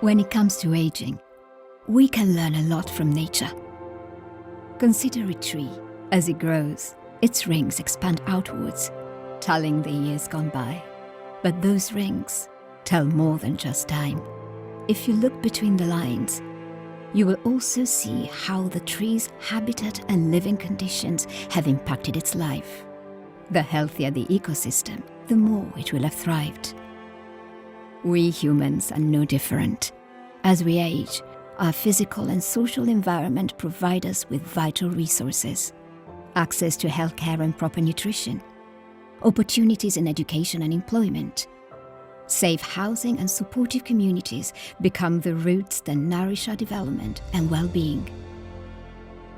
When it comes to aging, we can learn a lot from nature. Consider a tree. As it grows, its rings expand outwards, telling the years gone by. But those rings tell more than just time. If you look between the lines, you will also see how the tree's habitat and living conditions have impacted its life. The healthier the ecosystem, the more it will have thrived. We humans are no different. As we age, our physical and social environment provide us with vital resources. Access to healthcare and proper nutrition, opportunities in education and employment. Safe housing and supportive communities become the roots that nourish our development and well-being.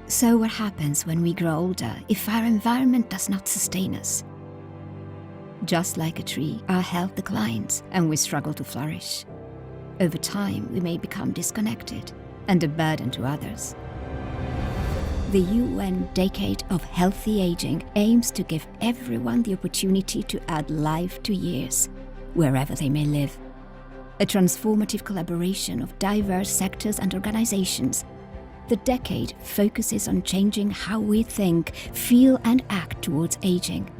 So what happens when we grow older if our environment does not sustain us? Just like a tree, our health declines and we struggle to flourish. Over time, we may become disconnected and a burden to others. The UN Decade of Healthy Aging aims to give everyone the opportunity to add life to years, wherever they may live. A transformative collaboration of diverse sectors and organizations, the decade focuses on changing how we think, feel and act towards aging,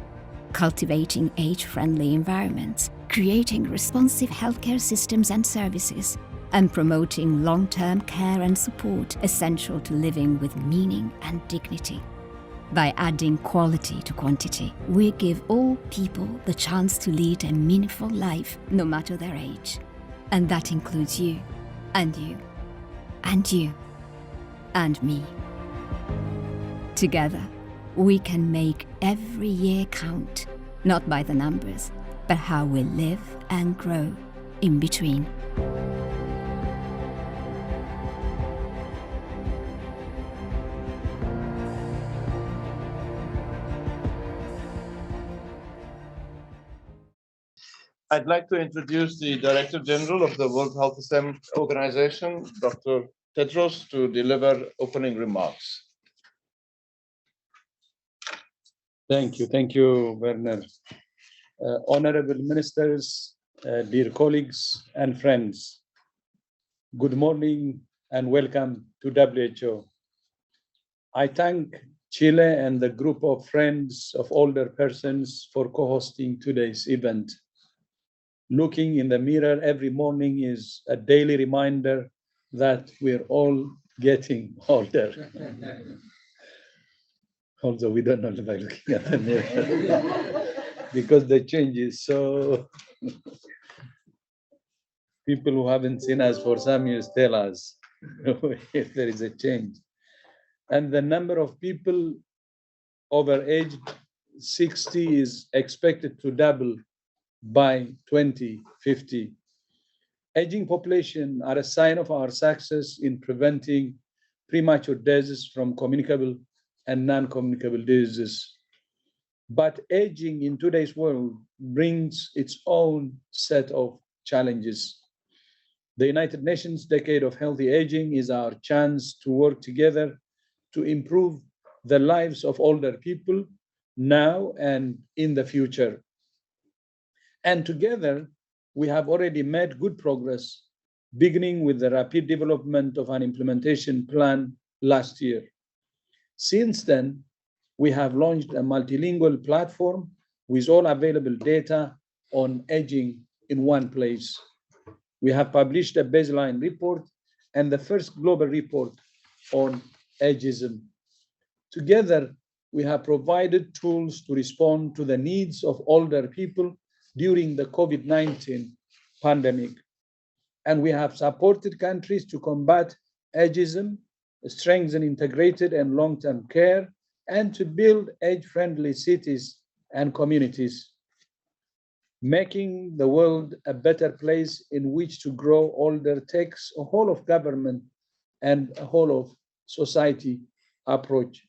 cultivating age-friendly environments, creating responsive healthcare systems and services, and promoting long-term care and support essential to living with meaning and dignity. By adding quality to quantity, we give all people the chance to lead a meaningful life, no matter their age. And that includes you, and you, and you, and me. Together, we can make every year count, not by the numbers, but how we live and grow in between. I'd like to introduce the Director General of the World Health Organization, Dr. Tedros, to deliver opening remarks. Thank you, Werner. Honorable ministers, dear colleagues and friends, good morning and welcome to WHO. I thank Chile and the group of friends of older persons for co-hosting today's event. Looking in the mirror every morning is a daily reminder that we're all getting older. Although we don't know by looking at the mirror, because the change is so. People who haven't seen us for some years tell us if there is a change. And the number of people over age 60 is expected to double by 2050. Aging population are a sign of our success in preventing premature deaths from communicable and non-communicable diseases. But aging in today's world brings its own set of challenges. The United Nations Decade of Healthy Aging is our chance to work together to improve the lives of older people now and in the future. And together, we have already made good progress, beginning with the rapid development of an implementation plan last year. Since then, we have launched a multilingual platform with all available data on aging in one place. We have published a baseline report and the first global report on ageism. Together, we have provided tools to respond to the needs of older people during the COVID-19 pandemic. And we have supported countries to combat ageism, strengthen integrated and long-term care, and to build age-friendly cities and communities, making the world a better place in which to grow older takes a whole of government and a whole of society approach.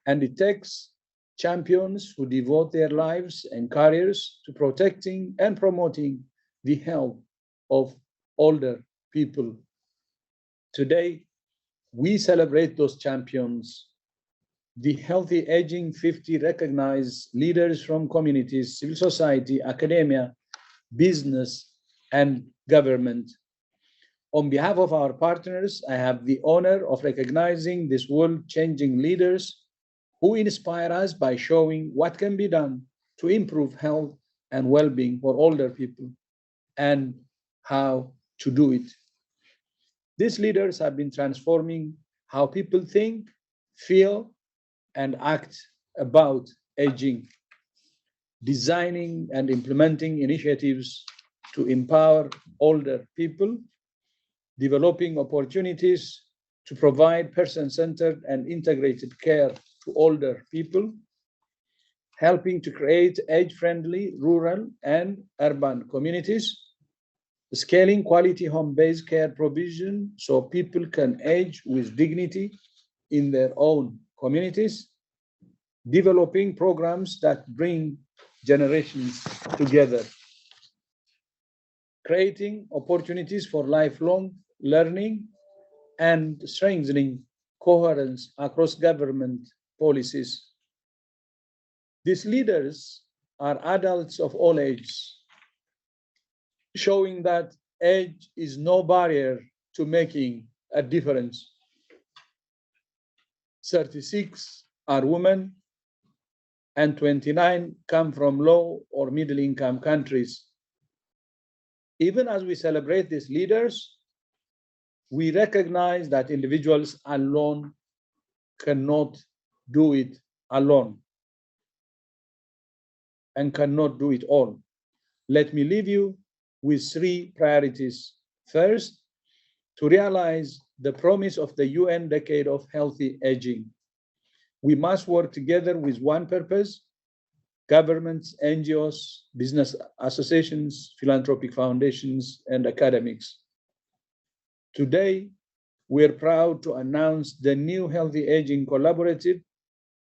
And it takes champions who devote their lives and careers to protecting and promoting the health of older people. Today, we celebrate those champions. The Healthy Aging 50 recognize leaders from communities, civil society, academia, business, and government. On behalf of our partners, I have the honor of recognizing these world-changing leaders who inspire us by showing what can be done to improve health and well-being for older people and how to do it. These leaders have been transforming how people think, feel, and act about aging, designing and implementing initiatives to empower older people, developing opportunities to provide person-centered and integrated care to older people, helping to create age-friendly rural and urban communities, scaling quality home-based care provision so people can age with dignity in their own communities, developing programs that bring generations together, creating opportunities for lifelong learning, and strengthening coherence across government policies. These leaders are adults of all ages, showing that age is no barrier to making a difference. 36 are women, and 29 come from low or middle income countries. Even as we celebrate these leaders, we recognize that individuals alone cannot do it alone and cannot do it all. Let me leave you with 3 priorities. First, to realize the promise of the UN Decade of Healthy Aging. We must work together with one purpose: governments, NGOs, business associations, philanthropic foundations, and academics. Today, we're proud to announce the new Healthy Aging Collaborative,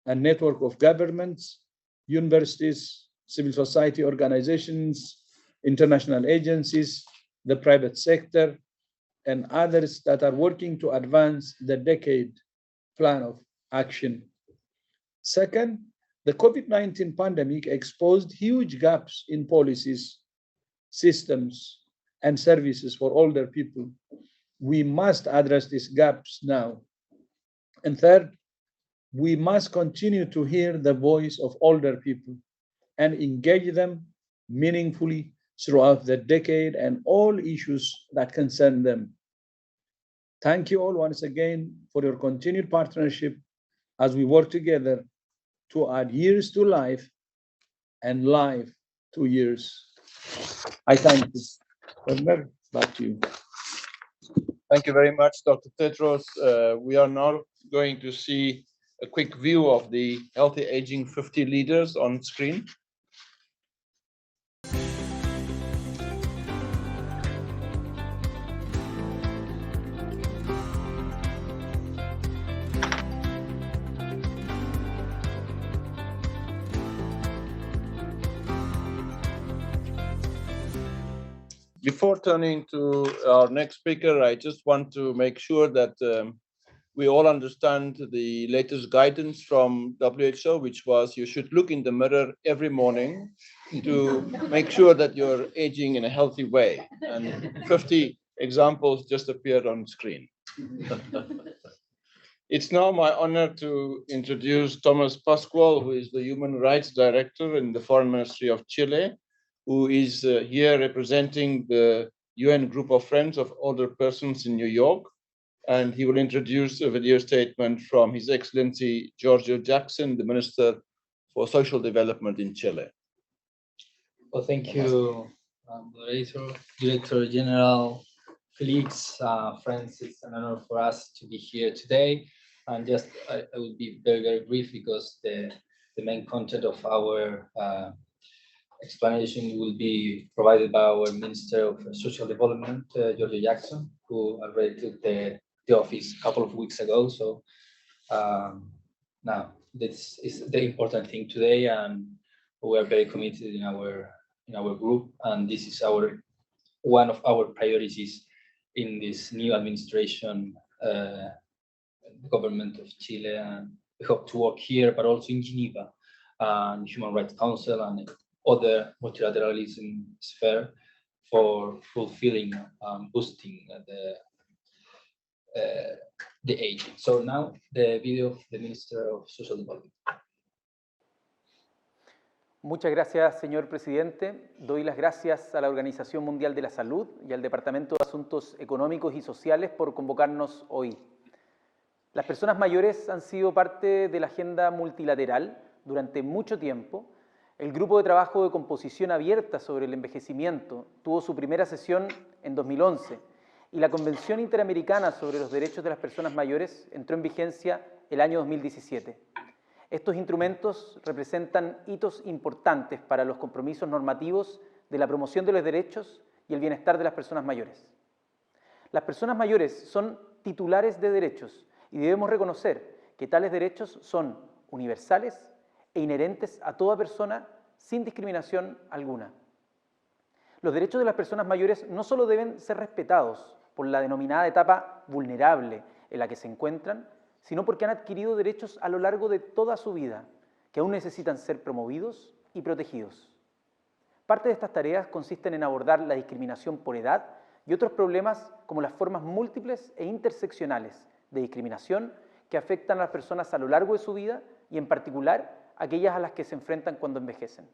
a network of governments, universities, civil society organizations, international agencies, the private sector, and others that are working to advance the decade plan of action. Second, the COVID-19 pandemic exposed huge gaps in policies, systems, and services for older people. We must address these gaps now. And third, we must continue to hear the voice of older people and engage them meaningfully throughout the decade and all issues that concern them. Thank you all once again for your continued partnership as we work together to add years to life and life to years. I thank you. Werner, back to you. Thank you very much, Dr. Tedros. We are now going to see a quick view of the Healthy Aging 50 leaders on screen. Before turning to our next speaker, I just want to make sure that we all understand the latest guidance from WHO, which was you should look in the mirror every morning to make sure that you're aging in a healthy way. And 50 examples just appeared on screen. It's now my honor to introduce Thomas Pascual, who is the Human Rights Director in the Foreign Ministry of Chile, who is here representing the UN Group of Friends of Older Persons in New York. And he will introduce a video statement from His Excellency Giorgio Jackson, the Minister for Social Development in Chile. Well, thank you, Moderator, Director General, colleagues, friends. It's an honor for us to be here today. And just, I will be very, very brief because the main content of our explanation will be provided by our Minister of Social Development, Giorgio Jackson, who already took the office a couple of weeks ago. So now this is the important thing today, and we are very committed in our group, and this is one of our priorities in this new administration, the government of Chile, and we hope to work here, but also in Geneva, and Human Rights Council, and other multilateralism sphere for fulfilling, boosting the age. So now the video of the Minister of Social Development. Muchas gracias, señor presidente. Doy las gracias a la Organización Mundial de la Salud y al Departamento de Asuntos Económicos y Sociales por convocarnos hoy. Las personas mayores han sido parte de la agenda multilateral durante mucho tiempo. El Grupo de Trabajo de Composición Abierta sobre el Envejecimiento tuvo su primera sesión en 2011 y la Convención Interamericana sobre los Derechos de las Personas Mayores entró en vigencia el año 2017. Estos instrumentos representan hitos importantes para los compromisos normativos de la promoción de los derechos y el bienestar de las personas mayores. Las personas mayores son titulares de derechos y debemos reconocer que tales derechos son universales e inherentes a toda persona sin discriminación alguna. Los derechos de las personas mayores no solo deben ser respetados por la denominada etapa vulnerable en la que se encuentran, sino porque han adquirido derechos a lo largo de toda su vida, que aún necesitan ser promovidos y protegidos. Parte de estas tareas consisten en abordar la discriminación por edad y otros problemas como las formas múltiples e interseccionales de discriminación que afectan a las personas a lo largo de su vida y en particular aquellas a las que se enfrentan cuando envejecen.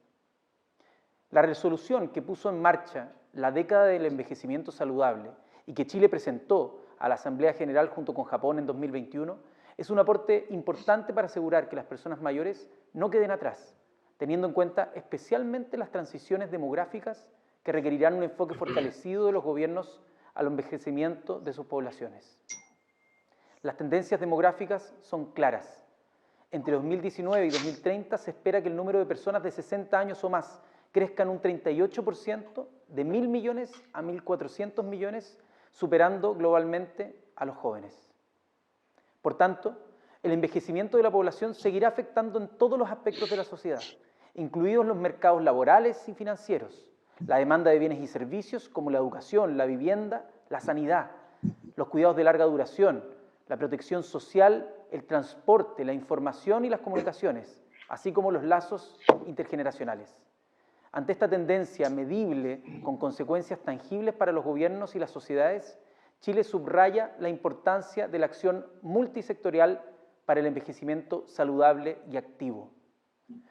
La resolución que puso en marcha la década del envejecimiento saludable y que Chile presentó a la Asamblea General junto con Japón en 2021 es un aporte importante para asegurar que las personas mayores no queden atrás, teniendo en cuenta especialmente las transiciones demográficas que requerirán un enfoque fortalecido de los gobiernos al envejecimiento de sus poblaciones. Las tendencias demográficas son claras. Entre 2019 y 2030 se espera que el número de personas de 60 años o más crezca en un 38%, de 1.000 millones a 1.400 millones, superando globalmente a los jóvenes. Por tanto, el envejecimiento de la población seguirá afectando en todos los aspectos de la sociedad, incluidos los mercados laborales y financieros, la demanda de bienes y servicios como la educación, la vivienda, la sanidad, los cuidados de larga duración, la protección social, el transporte, la información y las comunicaciones, así como los lazos intergeneracionales. Ante esta tendencia medible con consecuencias tangibles para los gobiernos y las sociedades, Chile subraya la importancia de la acción multisectorial para el envejecimiento saludable y activo.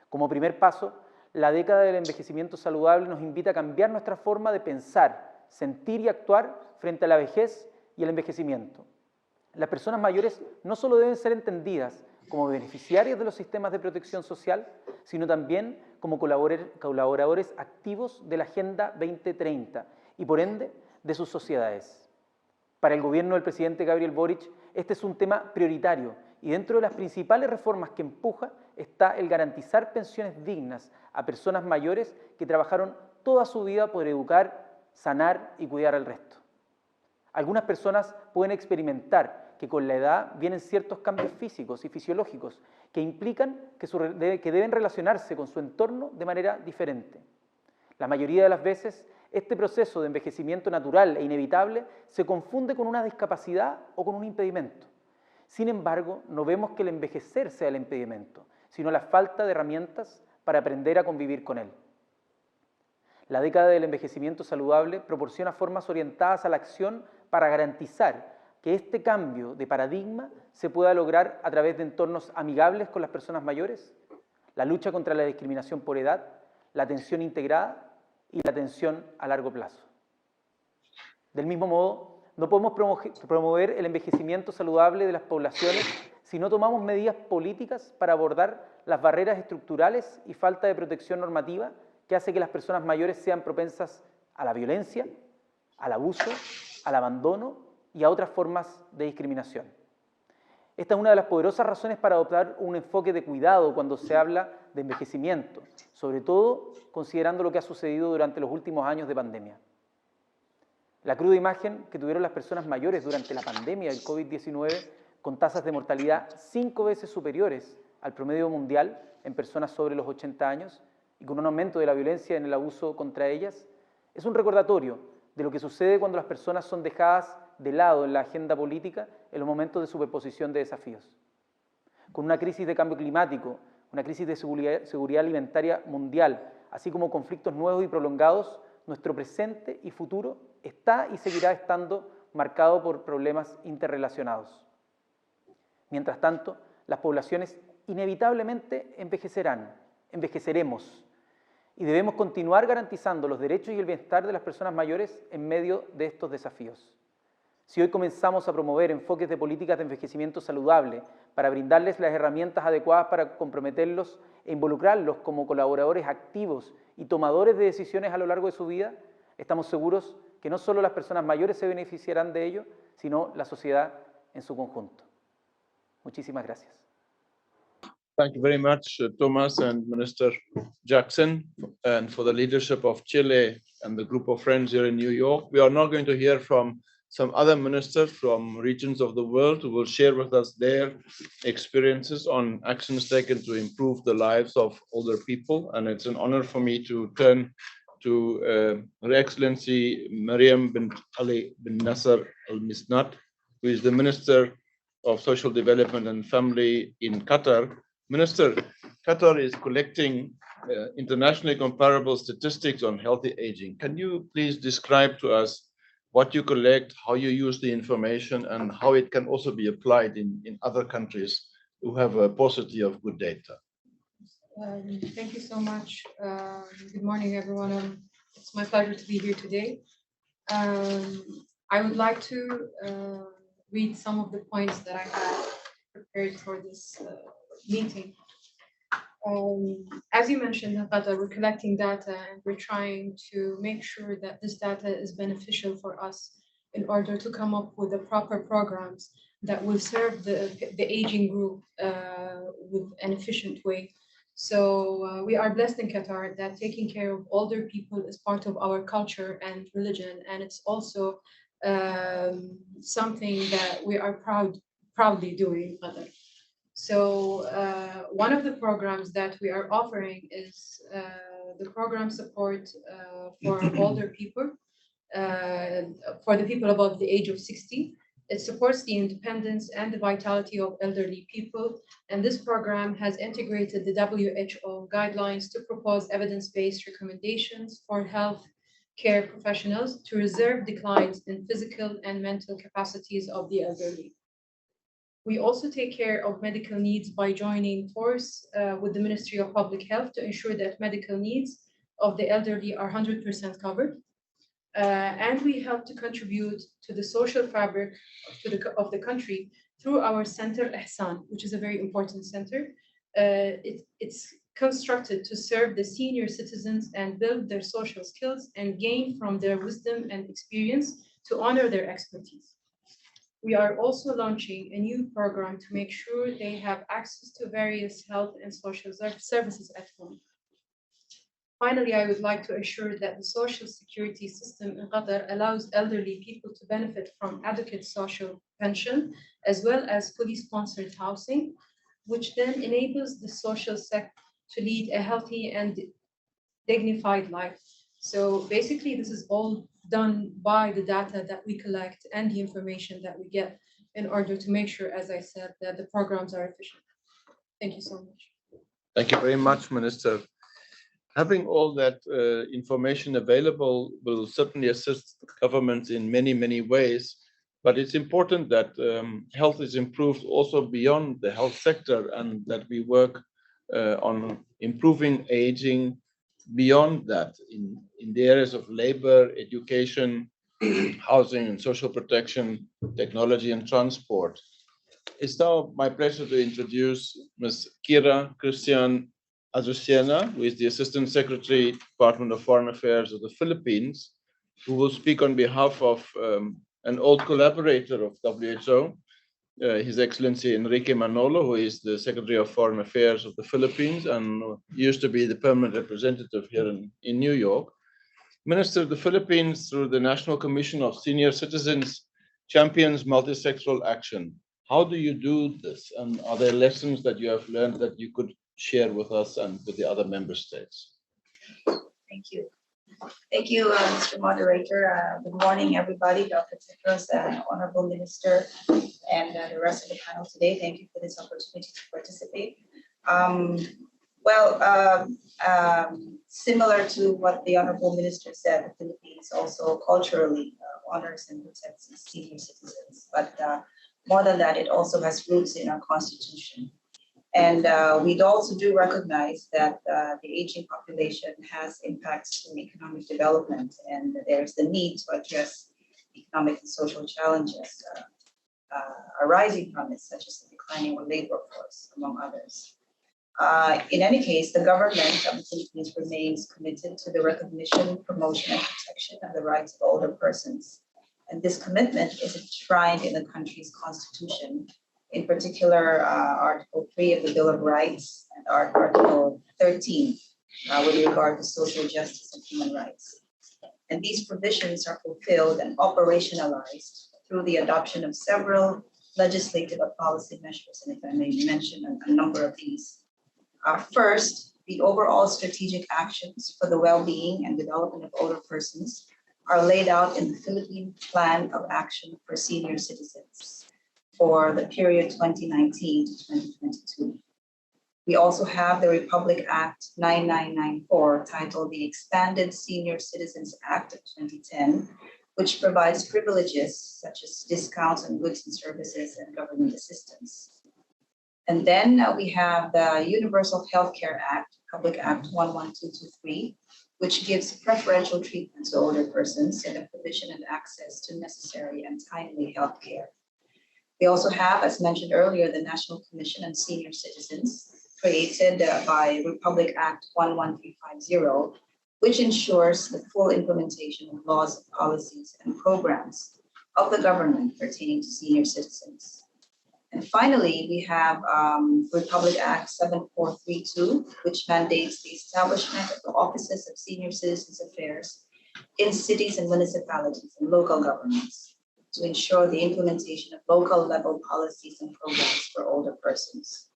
Como primer paso, la década del envejecimiento saludable nos invita a cambiar nuestra forma de pensar, sentir y actuar frente a la vejez y el envejecimiento. Las personas mayores no solo deben ser entendidas como beneficiarias de los sistemas de protección social, sino también como colaboradores activos de la Agenda 2030 y, por ende, de sus sociedades. Para el gobierno del presidente Gabriel Boric, este es un tema prioritario y dentro de las principales reformas que empuja está el garantizar pensiones dignas a personas mayores que trabajaron toda su vida por educar, sanar y cuidar al resto. Algunas personas pueden experimentar que con la edad vienen ciertos cambios físicos y fisiológicos que implican que deben relacionarse con su entorno de manera diferente. La mayoría de las veces, este proceso de envejecimiento natural e inevitable se confunde con una discapacidad o con un impedimento. Sin embargo, no vemos que el envejecer sea el impedimento, sino la falta de herramientas para aprender a convivir con él. La década del envejecimiento saludable proporciona formas orientadas a la acción para garantizar que este cambio de paradigma se pueda lograr a través de entornos amigables con las personas mayores, la lucha contra la discriminación por edad, la atención integrada y la atención a largo plazo. Del mismo modo, no podemos promover el envejecimiento saludable de las poblaciones si no tomamos medidas políticas para abordar las barreras estructurales y falta de protección normativa que hace que las personas mayores sean propensas a la violencia, al abuso, al abandono y a otras formas de discriminación. Esta es una de las poderosas razones para adoptar un enfoque de cuidado cuando se habla de envejecimiento, sobre todo considerando lo que ha sucedido durante los últimos años de pandemia. La cruda imagen que tuvieron las personas mayores durante la pandemia del COVID-19, con tasas de mortalidad 5 veces superiores al promedio mundial en personas sobre los 80 años y con un aumento de la violencia en el abuso contra ellas, es un recordatorio de lo que sucede cuando las personas son dejadas de lado en la agenda política en los momentos de superposición de desafíos. Con una crisis de cambio climático, una crisis de seguridad alimentaria mundial, así como conflictos nuevos y prolongados, nuestro presente y futuro está y seguirá estando marcado por problemas interrelacionados. Mientras tanto, las poblaciones inevitablemente envejeceremos, y debemos continuar garantizando los derechos y el bienestar de las personas mayores en medio de estos desafíos. Si hoy comenzamos a promover enfoques de políticas de envejecimiento saludable para brindarles las herramientas adecuadas para comprometerlos e involucrarlos como colaboradores activos y tomadores de decisiones a lo largo de su vida, estamos seguros que no solo las personas mayores se beneficiarán de ello, sino la sociedad en su conjunto. Muchísimas gracias. Thank you very much, Thomas and Minister Jackson, and for the leadership of Chile and the group of friends here in New York. We are now going to hear from some other ministers from regions of the world who will share with us their experiences on actions taken to improve the lives of older people. And it's an honor for me to turn to Her Excellency Mariam bint Ali bin Nasser Al Misnat, who is the Minister of Social Development and Family in Qatar. Minister, Qatar is collecting internationally comparable statistics on healthy aging. Can you please describe to us what you collect, how you use the information, and how it can also be applied in other countries who have a paucity of good data? Thank you so much. Good morning, everyone. It's my pleasure to be here today. I would like to read some of the points that I had prepared for this meeting. As you mentioned, Qatar, we're collecting data and we're trying to make sure that this data is beneficial for us in order to come up with the proper programs that will serve the aging group with an efficient way. So we are blessed in Qatar that taking care of older people is part of our culture and religion, and it's also something that we are proudly doing. So one of the programs that we are offering is the program support for older people, for the people above the age of 60. It supports the independence and the vitality of elderly people. And this program has integrated the WHO guidelines to propose evidence-based recommendations for health care professionals to reserve declines in physical and mental capacities of the elderly. We also take care of medical needs by joining force with the Ministry of Public Health to ensure that medical needs of the elderly are 100% covered. And we help to contribute to the social fabric of the country through our center, Ihsan, which is a very important center. It's constructed to serve the senior citizens and build their social skills and gain from their wisdom and experience to honor their expertise. We are also launching a new program to make sure they have access to various health and social services at home. Finally, I would like to assure that the social security system in Qatar allows elderly people to benefit from adequate social pension, as well as fully sponsored housing, which then enables the social sector to lead a healthy and dignified life. So basically, this is all done by the data that we collect and the information that we get in order to make sure, as I said, that the programs are efficient. Thank you so much. Thank you very much, Minister. Having all that information available will certainly assist governments in many, many ways, but it's important that health is improved also beyond the health sector, and that we work on improving aging beyond that in the areas of labor, education, housing and social protection, technology and transport. It's now my pleasure to introduce Ms. Kira Christian Azucena, who is the Assistant Secretary, Department of Foreign Affairs of the Philippines, who will speak on behalf of an old collaborator of WHO, His Excellency Enrique Manolo, who is the Secretary of Foreign Affairs of the Philippines and used to be the permanent representative here in New York. Minister, the Philippines, through the National Commission of Senior Citizens, champions multisectoral action. How do you do this? And are there lessons that you have learned that you could share with us and with the other member states? Thank you. Thank you, Mr. Moderator. Good morning, everybody, Dr. Tedros, Honorable Minister, and the rest of the panel today. Thank you for this opportunity to participate. Well, similar to what the Honorable Minister said, the Philippines also culturally honors and protects its senior citizens. But more than that, it also has roots in our Constitution. And we also do recognize that the aging population has impacts on economic development, and there's the need to address economic and social challenges arising from it, such as the declining labor force, among others. In any case, the government of the Philippines remains committed to the recognition, promotion, and protection of the rights of older persons. And this commitment is enshrined in the country's constitution, in particular, Article 3 of the Bill of Rights and Article 13 with regard to social justice and human rights. And these provisions are fulfilled and operationalized through the adoption of several legislative and policy measures. And if I may mention a number of these. First, the overall strategic actions for the well-being and development of older persons are laid out in the Philippine Plan of Action for Senior Citizens for the period 2019 to 2022. We also have the Republic Act 9994, titled the Expanded Senior Citizens Act of 2010, which provides privileges such as discounts on goods and services and government assistance. And then we have the Universal Healthcare Act, Public Act 11223, which gives preferential treatment to older persons and the provision and access to necessary and timely health care. We also have, as mentioned earlier, the National Commission on Senior Citizens, created by Republic Act 11350, which ensures the full implementation of laws, policies, and programs of the government pertaining to senior citizens. And finally, we have Republic Act 7432, which mandates the establishment of the Offices of Senior Citizens Affairs in cities and municipalities and local governments to ensure the implementation of local level policies and programs for older persons.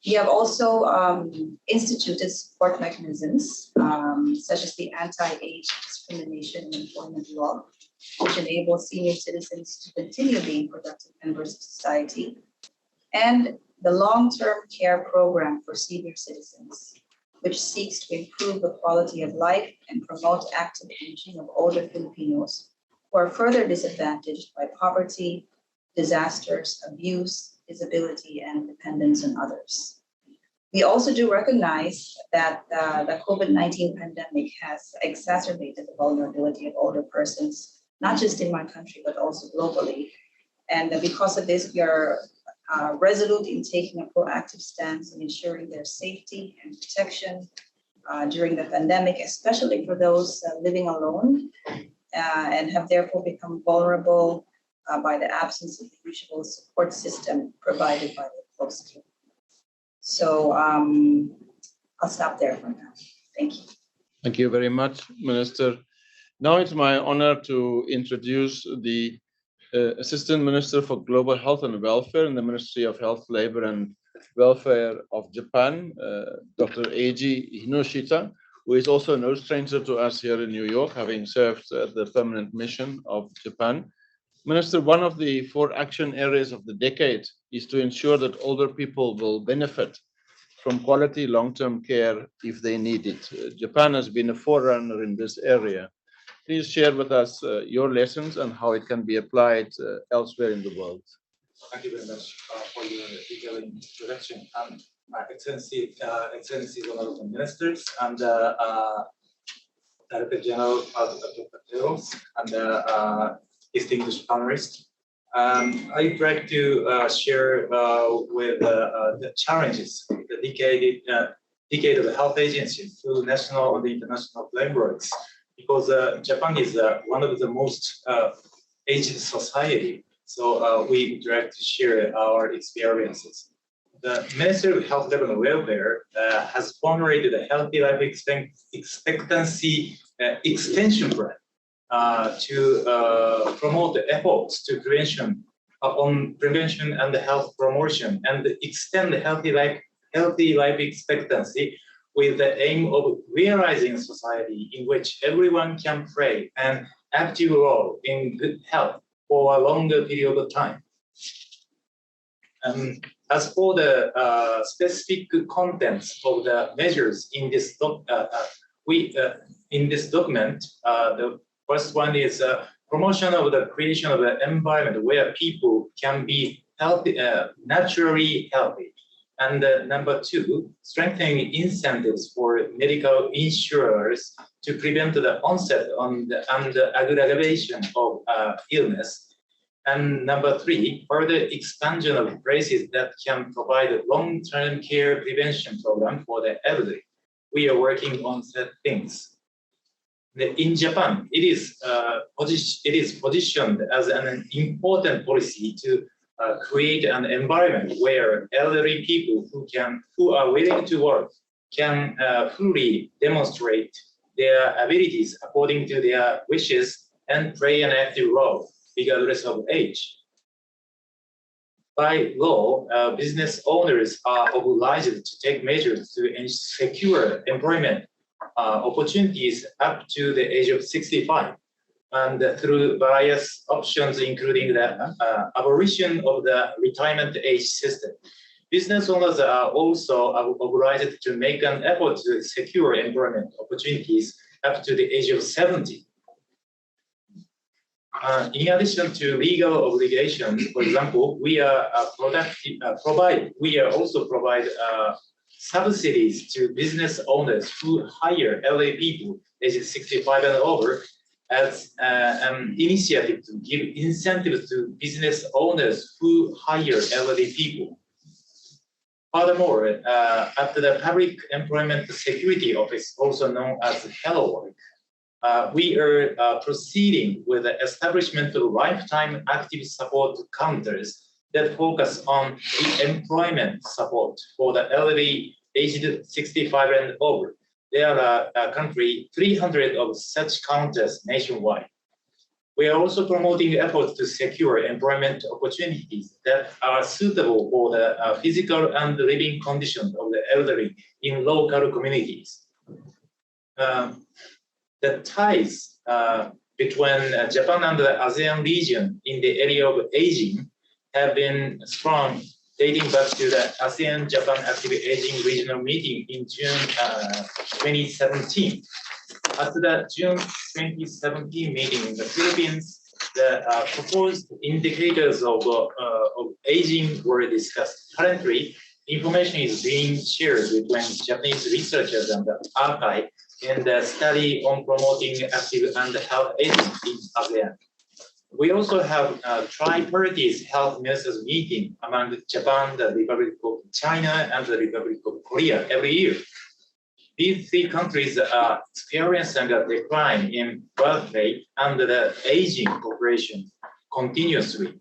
We have also instituted support mechanisms, such as the Anti-Age Discrimination and Employment Law, which enables senior citizens to continue being productive members of society, and the Long-Term Care Program for Senior Citizens, which seeks to improve the quality of life and promote active aging of older Filipinos who are further disadvantaged by poverty, disasters, abuse, disability, and dependence on others. We also do recognize that the COVID-19 pandemic has exacerbated the vulnerability of older persons, not just in my country, but also globally. And because of this, we are resolute in taking a proactive stance in ensuring their safety and protection during the pandemic, especially for those living alone and have therefore become vulnerable by the absence of the usual support system provided by the close care. So I'll stop there for now. Thank you. Thank you very much, Minister. Now it's my honor to introduce the Assistant Minister for Global Health and Welfare in the Ministry of Health, Labor and Welfare of Japan, Dr. Eiji Hinoshita, who is also no stranger to us here in New York, having served at the permanent mission of Japan. Minister, one of the 4 action areas of the decade is to ensure that older people will benefit from quality long-term care if they need it. Japan has been a forerunner in this area. Please share with us your lessons and how it can be applied elsewhere in the world. Thank you very much for your detailed introduction. Excellencies, honorable ministers, and Director General of the and distinguished panelists. I'd like to share with the challenges the decade of the health agency through national and international frameworks, because Japan is one of the most aged society. So we would like to share our experiences. The Ministry of Health, Labor and Welfare has formulated a healthy life expectancy extension plan to promote the efforts to prevention and the health promotion and extend the healthy life expectancy with the aim of realizing a society in which everyone can play an active role in good health for a longer period of time. As for the specific contents of the measures in this in this document, the first one is promotion of the creation of an environment where people can be healthy, naturally healthy. And number two, strengthening incentives for medical insurers to prevent the onset and the aggravation of illness. And number three, further expansion of places that can provide a long-term care prevention program for the elderly. We are working on such things. In Japan, it is positioned as an important policy to create an environment where elderly people who are willing to work can fully demonstrate their abilities according to their wishes and play an active role, regardless of age. By law, business owners are obliged to take measures to secure employment opportunities up to the age of 65, and through various options, including the abolition of the retirement age system. Business owners are also obliged to make an effort to secure employment opportunities up to the age of 70. In addition to legal obligations, for example, we also provide subsidies to business owners who hire elderly people aged 65 and over as an initiative to give incentives to business owners who hire elderly people. Furthermore, at the Public Employment Security Office, also known as Hello Work, we are proceeding with the establishment of lifetime active support counters that focus on the employment support for the elderly aged 65 and over. There are currently 300 of such counters nationwide. We are also promoting efforts to secure employment opportunities that are suitable for the physical and living conditions of the elderly in local communities. The ties between Japan and the ASEAN region in the area of aging have been strong, dating back to the ASEAN-Japan Active Aging Regional Meeting in June 2017. At the June 2017 meeting in the Philippines, the proposed indicators of aging were discussed. Currently, information is being shared between Japanese researchers and the archive in the study on promoting active and health aging in ASEAN. We also have a tripartite health ministers meeting among Japan, the Republic of China, and the Republic of Korea every year. These three countries are experiencing a decline in birth rate and the aging population continuously.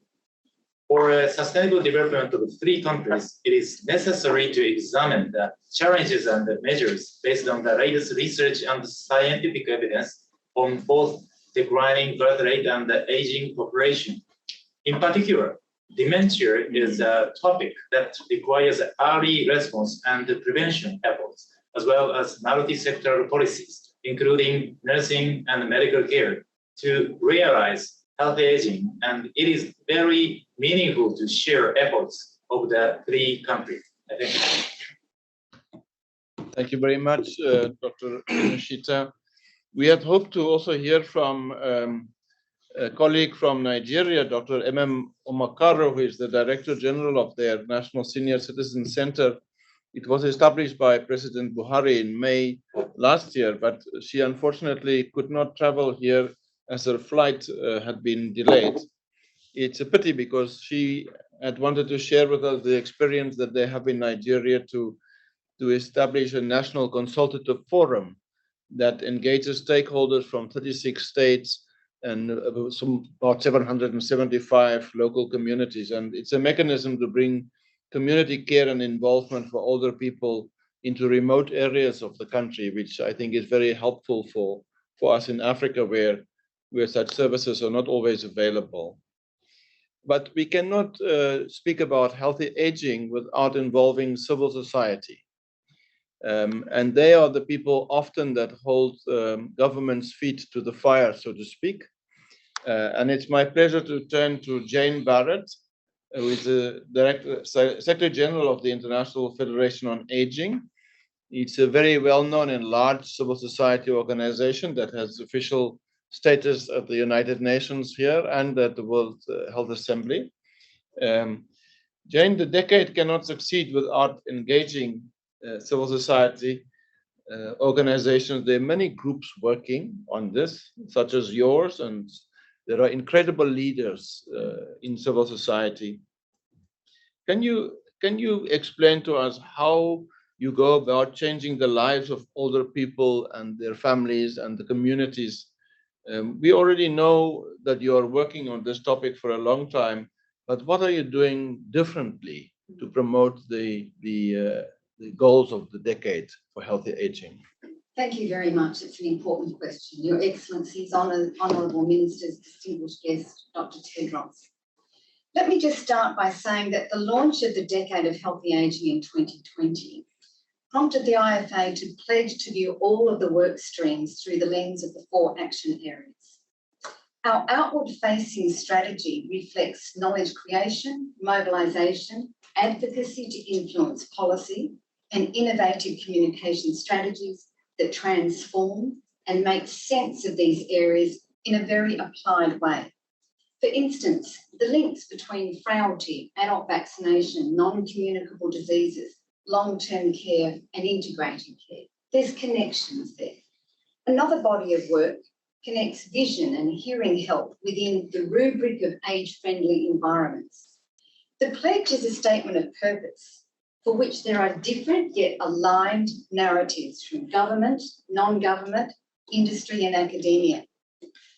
For sustainable development of three countries, it is necessary to examine the challenges and the measures based on the latest research and scientific evidence on both declining birth rate and the aging population. In particular, dementia is a topic that requires early response and prevention efforts, as well as multi-sectoral policies, including nursing and medical care, to realize healthy aging. And it is very meaningful to share efforts of the three countries. I think. Thank you very much, Dr. Nishita. We had hoped to also hear from a colleague from Nigeria, Dr. Omakaro, who is the Director General of their National Senior Citizen Center. It was established by President Buhari in May last year, but she unfortunately could not travel here as her flight had been delayed. It's a pity because she had wanted to share with us the experience that they have in Nigeria to establish a national consultative forum that engages stakeholders from 36 states and about 775 local communities. And it's a mechanism to bring community care and involvement for older people into remote areas of the country, which I think is very helpful for us in Africa, where such services are not always available. But we cannot speak about healthy aging without involving civil society. And they are the people often that hold government's feet to the fire, so to speak. And it's my pleasure to turn to Jane Barrett, who is the Secretary General of the International Federation on Aging. It's a very well-known and large civil society organization that has official status at the United Nations here and at the World Health Assembly. Jane, the decade cannot succeed without engaging civil society organizations. There are many groups working on this, such as yours, and there are incredible leaders in civil society. Can you explain to us how you go about changing the lives of older people and their families and the communities? We already know that you are working on this topic for a long time, but what are you doing differently to promote the goals of the decade for healthy aging? Thank you very much. It's an important question. Your Excellencies, Honourable Ministers, distinguished guest, Dr. Tedros. Let me just start by saying that the launch of the Decade of Healthy Aging in 2020 prompted the IFA to pledge to view all of the work streams through the lens of the 4 action areas. Our outward-facing strategy reflects knowledge creation, mobilisation, advocacy to influence policy, and innovative communication strategies that transform and make sense of these areas in a very applied way. For instance, the links between frailty, adult vaccination, non-communicable diseases, long-term care and integrated care. There's connections there. Another body of work connects vision and hearing health within the rubric of age-friendly environments. The pledge is a statement of purpose for which there are different yet aligned narratives from government, non-government, industry and academia.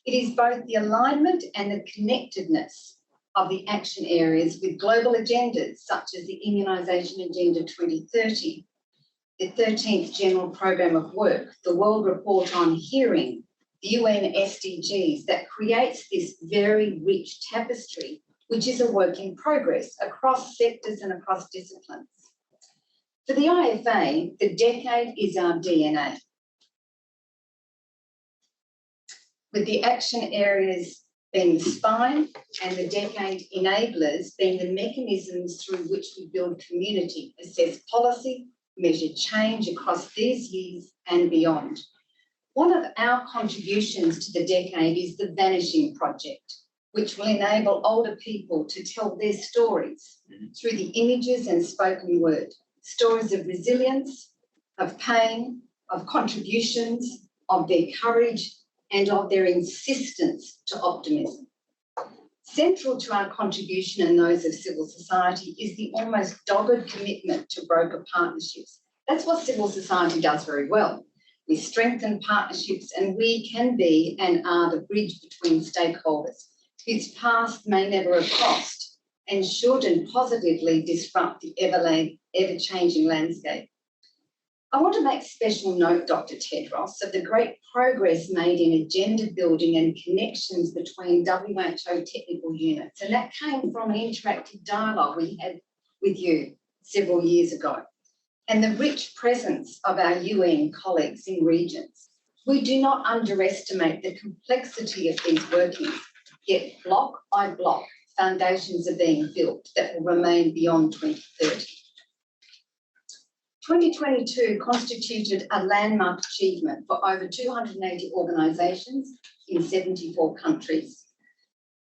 It is both the alignment and the connectedness of the action areas with global agendas such as the Immunisation Agenda 2030, the 13th General Programme of Work, the World Report on Hearing, the UN SDGs that creates this very rich tapestry, which is a work in progress across sectors and across disciplines. For the IFA, the decade is our DNA, with the action areas being the spine and the decade enablers being the mechanisms through which we build community, assess policy, measure change across these years and beyond. One of our contributions to the decade is the Vanishing Project, which will enable older people to tell their stories through the images and spoken word, stories of resilience, of pain, of contributions, of their courage, and of their insistence to optimism. Central to our contribution and those of civil society is the almost dogged commitment to broker partnerships. That's what civil society does very well. We strengthen partnerships and we can be and are the bridge between stakeholders whose paths may never have crossed and should and positively disrupt the ever-changing landscape. I want to make special note, Dr. Tedros, of the great progress made in agenda building and connections between WHO technical units, and that came from an interactive dialogue we had with you several years ago, and the rich presence of our UN colleagues in regions. We do not underestimate the complexity of these workings, yet block by block, foundations are being built that will remain beyond 2030. 2022 constituted a landmark achievement for over 280 organisations in 74 countries,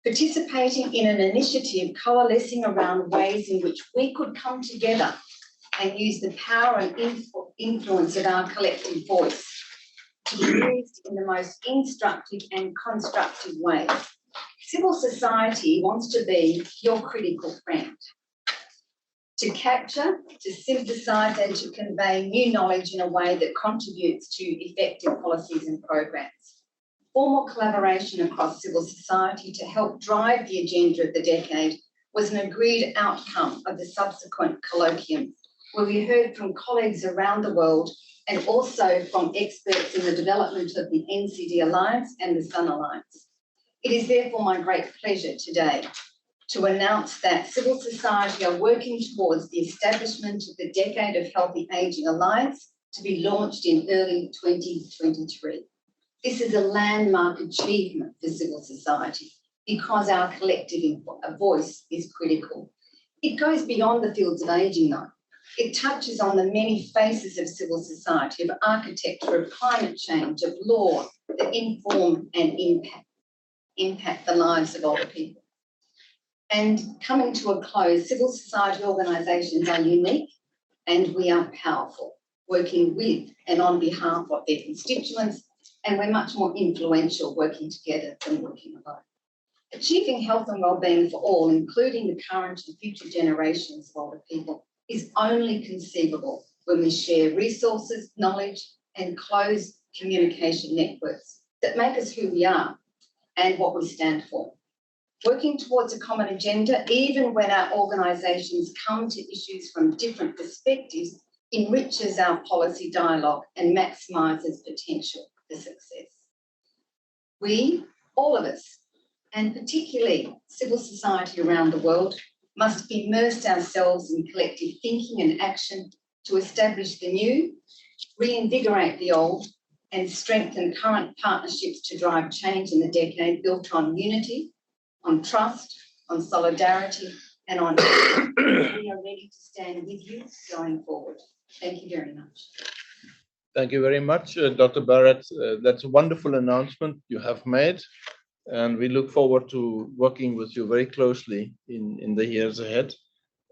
participating in an initiative coalescing around ways in which we could come together and use the power and influence of our collective voice to be used in the most instructive and constructive ways. Civil society wants to be your critical friend, to capture, to synthesise and to convey new knowledge in a way that contributes to effective policies and programs. Formal collaboration across civil society to help drive the agenda of the decade was an agreed outcome of the subsequent colloquium, where we heard from colleagues around the world and also from experts in the development of the NCD Alliance and the Sun Alliance. It is therefore my great pleasure today to announce that civil society are working towards the establishment of the Decade of Healthy Aging Alliance to be launched in early 2023. This is a landmark achievement for civil society because our collective voice is critical. It goes beyond the fields of ageing, though. It touches on the many faces of civil society, of architecture, of climate change, of law that inform and impact the lives of older people. And coming to a close, civil society organisations are unique and we are powerful, working with and on behalf of their constituents, and we're much more influential working together than working alone. Achieving health and wellbeing for all, including the current and future generations of older people, is only conceivable when we share resources, knowledge, and close communication networks that make us who we are and what we stand for. Working towards a common agenda, even when our organisations come to issues from different perspectives, enriches our policy dialogue and maximises potential for success. We, all of us, and particularly civil society around the world, must immerse ourselves in collective thinking and action to establish the new, reinvigorate the old, and strengthen current partnerships to drive change in the decade built on unity, on trust, on solidarity, and on we are ready to stand with you going forward. Thank you very much. Thank you very much, Dr. Barrett. That's a wonderful announcement you have made, and we look forward to working with you very closely in the years ahead,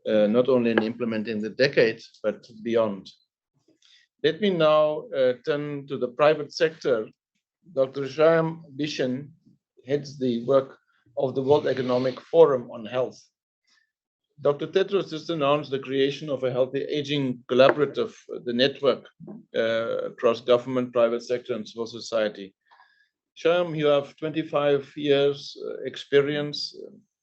not only in implementing the decade, but beyond. Let me now turn to the private sector. Dr. Shyam Bishan heads the work of the World Economic Forum on Health. Dr. Tedros just announced the creation of a healthy aging collaborative, the network across government, private sector, and civil society. Shyam, you have 25 years experience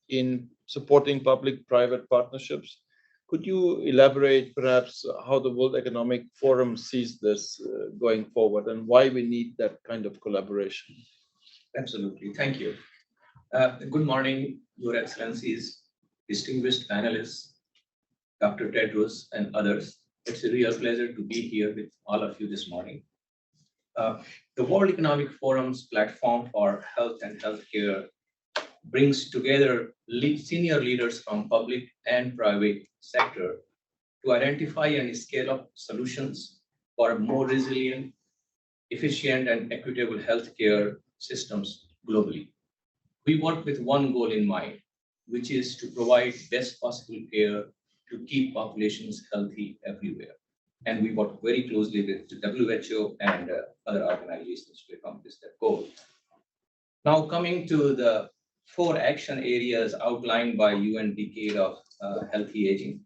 in supporting public-private partnerships. Could you elaborate perhaps how the World Economic Forum sees this going forward and why we need that kind of collaboration? Absolutely, thank you. Good morning, Your Excellencies, distinguished panelists, Dr. Tedros and others. It's a real pleasure to be here with all of you this morning. The World Economic Forum's platform for health and healthcare brings together senior leaders from public and private sector to identify and scale up solutions for a more resilient, efficient, and equitable healthcare systems globally. We work with one goal in mind, which is to provide best possible care to keep populations healthy everywhere. And we work very closely with the WHO and other organizations to accomplish that goal. Now coming to the 4 action areas outlined by UN Decade of Healthy Aging: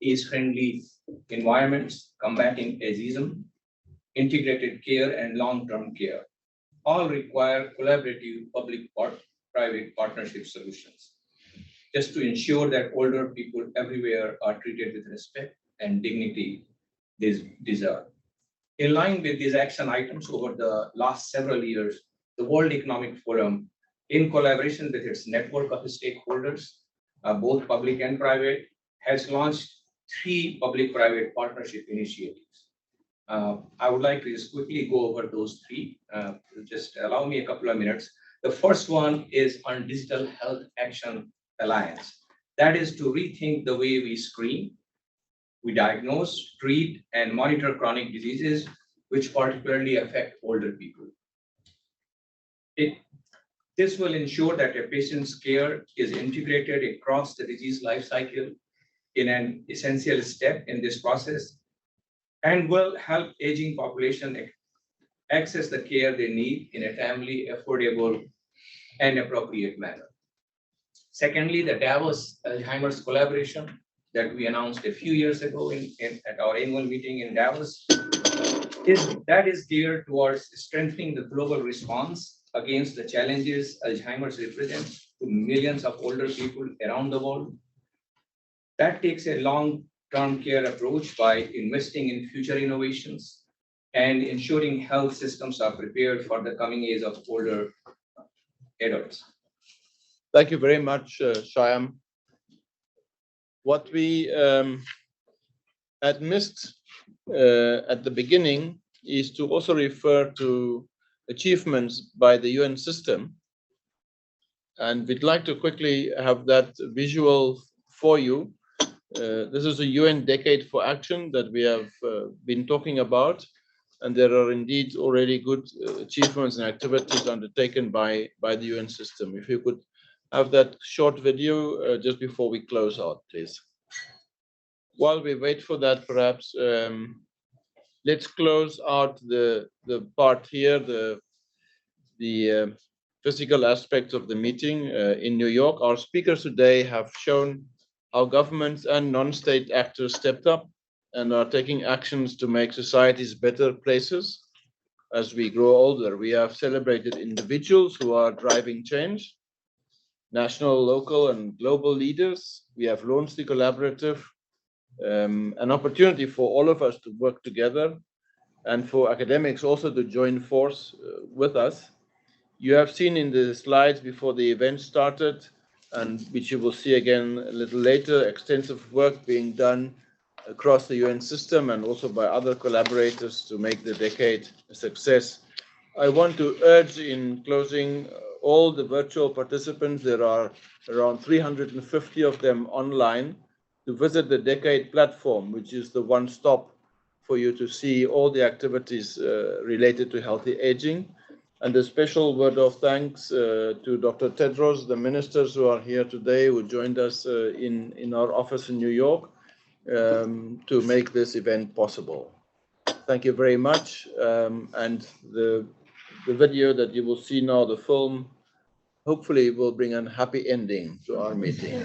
age-friendly environments, combating ageism, integrated care, and long-term care, all require collaborative public-private partnership solutions, just to ensure that older people everywhere are treated with respect and dignity they deserve. In line with these action items over the last several years, the World Economic Forum, in collaboration with its network of stakeholders, both public and private, has launched 3 public-private partnership initiatives. I would like to just quickly go over those 3. Just allow me a couple of minutes. The first one is on Digital Health Action Alliance. That is to rethink the way we screen, we diagnose, treat, and monitor chronic diseases, which particularly affect older people. This will ensure that a patient's care is integrated across the disease life cycle in an essential step in this process, and will help aging population access the care they need in a timely, affordable, and appropriate manner. Secondly, the Davos Alzheimer's collaboration that we announced a few years ago at our annual meeting in Davos is geared towards strengthening the global response against the challenges Alzheimer's represents to millions of older people around the world. That takes a long-term care approach by investing in future innovations and ensuring health systems are prepared for the coming age of older adults. Thank you very much, Shyam. What we had missed at the beginning is to also refer to achievements by the UN system. And we'd like to quickly have that visual for you. This is a UN Decade for Action that we have been talking about, and there are indeed already good achievements and activities undertaken by the UN system. If you could have that short video just before we close out, please. While we wait for that, perhaps let's close out the part here, the physical aspects of the meeting in New York. Our speakers today have shown how governments and non-state actors stepped up and are taking actions to make societies better places. As we grow older, we have celebrated individuals who are driving change, national, local, and global leaders. We have launched the collaborative, an opportunity for all of us to work together and for academics also to join force with us. You have seen in the slides before the event started, and which you will see again a little later, extensive work being done across the UN system and also by other collaborators to make the decade a success. I want to urge in closing all the virtual participants, there are around 350 of them online, to visit the Decade platform, which is the one stop for you to see all the activities related to healthy aging. And a special word of thanks to Dr. Tedros, the ministers who are here today, who joined us in our office in New York to make this event possible. Thank you very much. And the video that you will see now, the film, hopefully will bring a happy ending to our meeting.